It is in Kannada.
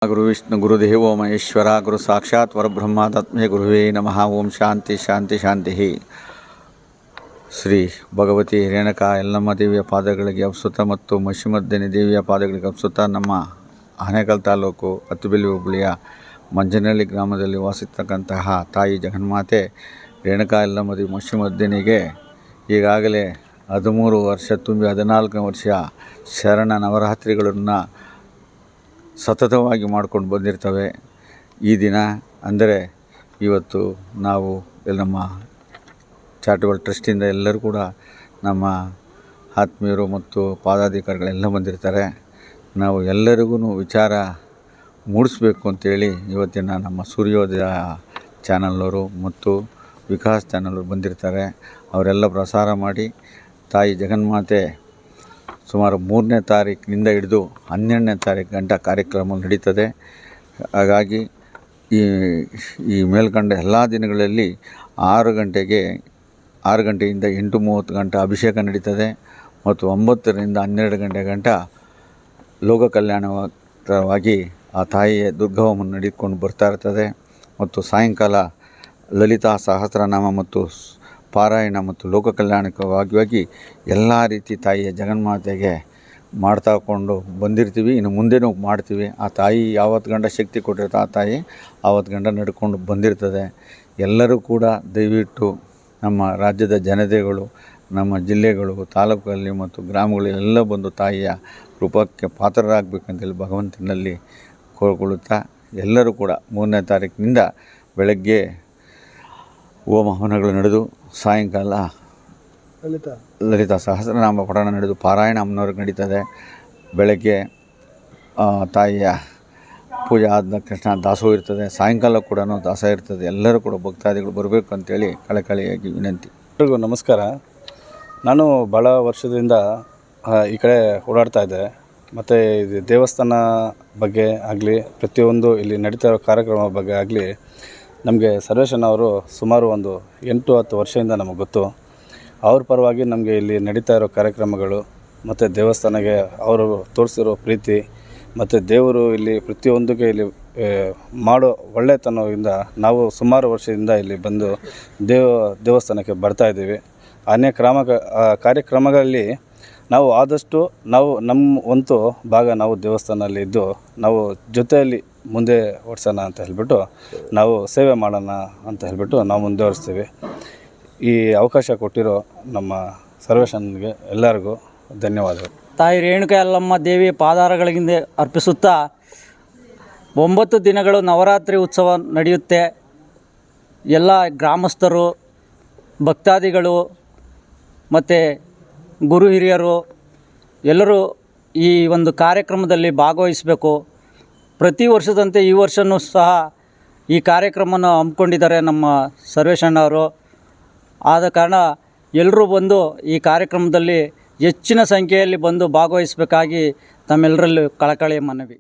ಗುರು ವಿಷ್ಣು ಗುರುದೇವೋ ಮಹೇಶ್ವರ ಗುರು ಸಾಕ್ಷಾತ್ ಪರಬ್ರಹ್ಮ ತಸ್ಮೈ ಗುರುವೇ ನಮಃ. ಓಂ ಶಾಂತಿ ಶಾಂತಿ ಶಾಂತಿ. ಶ್ರೀ ಭಗವತಿ ರೇಣುಕಾ ಯಲ್ಲಮ್ಮ ದೇವಿಯ ಪಾದಗಳಿಗೆ ಅಪ್ಸುತ್ತ ಮತ್ತು ಮಹಿಷಮರ್ದಿನಿ ದೇವಿಯ ಪಾದಗಳಿಗೆ ಅಪ್ಸುತ್ತ ನಮ್ಮ ಆನೇಕಲ್ ತಾಲೂಕು ಹತ್ತುಬೆಲ್ಲಿ ಹೋಬಳಿಯ ಮಂಜನಹಳ್ಳಿ ಗ್ರಾಮದಲ್ಲಿ ವಾಸಿಸ್ತಕ್ಕಂತಹ ತಾಯಿ ಜಗನ್ಮಾತೆ ರೇಣುಕಾ ಯಲ್ಲಮ್ಮ ದೇವಿ ಮಹಿಷಮರ್ದಿನಿಗೆ ಈಗಾಗಲೇ 13 ವರ್ಷ ತುಂಬಿ 14ನೇ ವರ್ಷ ಶರಣ ನವರಾತ್ರಿಗಳನ್ನು ಸತತವಾಗಿ ಮಾಡ್ಕೊಂಡು ಬಂದಿರ್ತವೆ. ಈ ದಿನ ಅಂದರೆ ಇವತ್ತು ನಾವು ನಮ್ಮ ಚಾರಿಟಬಲ್ ಟ್ರಸ್ಟಿಂದ ಎಲ್ಲರೂ ಕೂಡ ನಮ್ಮ ಆತ್ಮೀಯರು ಮತ್ತು ಪಾದಾಧಿಕಾರಿಗಳೆಲ್ಲ ಬಂದಿರ್ತಾರೆ. ನಾವು ಎಲ್ಲರಿಗೂ ವಿಚಾರ ಮೂಡಿಸ್ಬೇಕು ಅಂತೇಳಿ ಇವತ್ತಿನ ನಮ್ಮ ಸೂರ್ಯೋದಯ ಚಾನಲ್ನವರು ಮತ್ತು ವಿಕಾಸ್ ಚಾನಲ್ನವರು ಬಂದಿರ್ತಾರೆ. ಅವರೆಲ್ಲ ಪ್ರಸಾರ ಮಾಡಿ ತಾಯಿ ಜಗನ್ಮಾತೆ ಸುಮಾರು 3ನೇ ತಾರೀಕಿನಿಂದ ಹಿಡಿದು 12ನೇ ತಾರೀಕು ಗಂಟ ಕಾರ್ಯಕ್ರಮ ನಡೀತದೆ. ಹಾಗಾಗಿ ಈ ಮೇಲ್ಕಂಡ ಎಲ್ಲ ದಿನಗಳಲ್ಲಿ 6 ಗಂಟೆಯಿಂದ 8:30 ಗಂಟೆ ಅಭಿಷೇಕ ನಡೀತದೆ ಮತ್ತು 9ರಿಂದ 12 ಗಂಟೆ ಗಂಟ ಲೋಕ ಕಲ್ಯಾಣವಾಗಿ ಆ ತಾಯಿಯ ದುರ್ಗವನ್ನು ನಡೆದುಕೊಂಡು ಬರ್ತಾ ಇರ್ತದೆ. ಮತ್ತು ಸಾಯಂಕಾಲ ಲಲಿತಾ ಸಹಸ್ರನಾಮ ಮತ್ತು ಪಾರಾಯಣ ಮತ್ತು ಲೋಕ ಕಲ್ಯಾಣಕವಾಗಿ ಎಲ್ಲ ರೀತಿ ತಾಯಿಯ ಜಗನ್ಮಾತೆಗೆ ಮಾಡ್ತಾಕೊಂಡು ಬಂದಿರ್ತೀವಿ. ಇನ್ನು ಮುಂದೆನೂ ಮಾಡ್ತೀವಿ. ಆ ತಾಯಿ ಯಾವತ್ತು ಗಂಟ ಶಕ್ತಿ ಕೊಟ್ಟಿರ್ತ ಆ ತಾಯಿ ಆವತ್ತು ಗಂಟ ನಡ್ಕೊಂಡು ಬಂದಿರ್ತದೆ. ಎಲ್ಲರೂ ಕೂಡ ದಯವಿಟ್ಟು ನಮ್ಮ ರಾಜ್ಯದ ಜನತೆಗಳು, ನಮ್ಮ ಜಿಲ್ಲೆಗಳು, ತಾಲೂಕಲ್ಲಿ ಮತ್ತು ಗ್ರಾಮಗಳೆಲ್ಲ ಬಂದು ತಾಯಿಯ ರೂಪಕ್ಕೆ ಪಾತ್ರರಾಗಬೇಕಂತೇಳಿ ಭಗವಂತನಲ್ಲಿ ಕೋರಿಕೊಳ್ಳುತ್ತಾ ಎಲ್ಲರೂ ಕೂಡ 3ನೇ ತಾರೀಕಿನಿಂದ ಬೆಳಗ್ಗೆ ಹೋಮ ಹವನಗಳು ನಡೆದು ಸಾಯಂಕಾಲ ಲಲಿತಾ ಸಹಸ್ರನಾಮ ಪಠಣ ನಡೆದು ಪಾರಾಯಣ ಅಮ್ಮನವ್ರಿಗೆ ನಡೀತದೆ. ಬೆಳಗ್ಗೆ ತಾಯಿಯ ಪೂಜೆ ಆದ ತಕ್ಷಣ ದಾಸೋಹ ಇರ್ತದೆ. ಸಾಯಂಕಾಲ ಕೂಡ ದಾಸೋಹ ಇರ್ತದೆ. ಎಲ್ಲರೂ ಕೂಡ ಭಕ್ತಾದಿಗಳು ಬರಬೇಕು ಅಂತೇಳಿ ಕಳಕಳಿಯಾಗಿ ವಿನಂತಿ. ಎಲ್ರಿಗೂ ನಮಸ್ಕಾರ. ನಾನು ಭಾಳ ವರ್ಷದಿಂದ ಈ ಕಡೆ ಓಡಾಡ್ತಾ ಇದ್ದೆ. ಮತ್ತು ಇದು ದೇವಸ್ಥಾನ ಬಗ್ಗೆ ಆಗಲಿ, ಪ್ರತಿಯೊಂದು ಇಲ್ಲಿ ನಡೀತಾ ಇರೋ ಕಾರ್ಯಕ್ರಮ ಬಗ್ಗೆ ಆಗಲಿ ನಮಗೆ ಸರ್ವೇಶನ್ ಸುಮಾರು ಒಂದು 8-10 ವರ್ಷದಿಂದ ನಮಗೆ ಗೊತ್ತು. ಅವ್ರ ಪರವಾಗಿ ನಮಗೆ ಇಲ್ಲಿ ನಡೀತಾ ಇರೋ ಕಾರ್ಯಕ್ರಮಗಳು ಮತ್ತು ದೇವಸ್ಥಾನಕ್ಕೆ ಅವರು ತೋರಿಸಿರೋ ಪ್ರೀತಿ ಮತ್ತು ದೇವರು ಇಲ್ಲಿ ಪ್ರತಿಯೊಂದಕ್ಕೆ ಇಲ್ಲಿ ಮಾಡೋ ಒಳ್ಳೆತನದಿಂದ ನಾವು ಸುಮಾರು ವರ್ಷದಿಂದ ಇಲ್ಲಿ ಬಂದು ದೇವಸ್ಥಾನಕ್ಕೆ ಬರ್ತಾಯಿದ್ದೀವಿ. ಅನೇಕ ಕಾರ್ಯಕ್ರಮಗಳಲ್ಲಿ ನಾವು ಆದಷ್ಟು ನಮ್ಮ ಒಂತು ಭಾಗ ನಾವು ದೇವಸ್ಥಾನದಲ್ಲಿ ಇದ್ದು ನಾವು ಜೊತೆಯಲ್ಲಿ ಮುಂದೆ ಓಡಿಸೋಣ ಅಂತ ಹೇಳಿಬಿಟ್ಟು ನಾವು ಸೇವೆ ಮಾಡೋಣ ಅಂತ ಹೇಳಿಬಿಟ್ಟು ನಾವು ಮುಂದುವರಿಸ್ತೀವಿ. ಈ ಅವಕಾಶ ಕೊಟ್ಟಿರೋ ನಮ್ಮ ಸರ್ವೇಶನ್ಗೆ ಎಲ್ಲರಿಗೂ ಧನ್ಯವಾದಗಳು. ತಾಯಿ ರೇಣುಕಾ ಯಲ್ಲಮ್ಮ ದೇವಿ ಪಾದಾರಗಳಿಂದ ಅರ್ಪಿಸುತ್ತಾ 9 ದಿನಗಳು ನವರಾತ್ರಿ ಉತ್ಸವ ನಡೆಯುತ್ತೆ. ಎಲ್ಲ ಗ್ರಾಮಸ್ಥರು, ಭಕ್ತಾದಿಗಳು ಮತ್ತು ಗುರು ಹಿರಿಯರು ಎಲ್ಲರೂ ಈ ಒಂದು ಕಾರ್ಯಕ್ರಮದಲ್ಲಿ ಭಾಗವಹಿಸಬೇಕು. ಪ್ರತಿ ವರ್ಷದಂತೆ ಈ ವರ್ಷವೂ ಸಹ ಈ ಕಾರ್ಯಕ್ರಮವನ್ನು ಹಮ್ಮಿಕೊಂಡಿದ್ದಾರೆ ನಮ್ಮ ಸರ್ವೇಶಣ್ಣವರು. ಆದ ಕಾರಣ ಎಲ್ಲರೂ ಬಂದು ಈ ಕಾರ್ಯಕ್ರಮದಲ್ಲಿ ಹೆಚ್ಚಿನ ಸಂಖ್ಯೆಯಲ್ಲಿ ಬಂದು ಭಾಗವಹಿಸಬೇಕಾಗಿ ತಮ್ಮೆಲ್ಲರಲ್ಲೂ ಕಳಕಳಿಯ ಮನವಿ.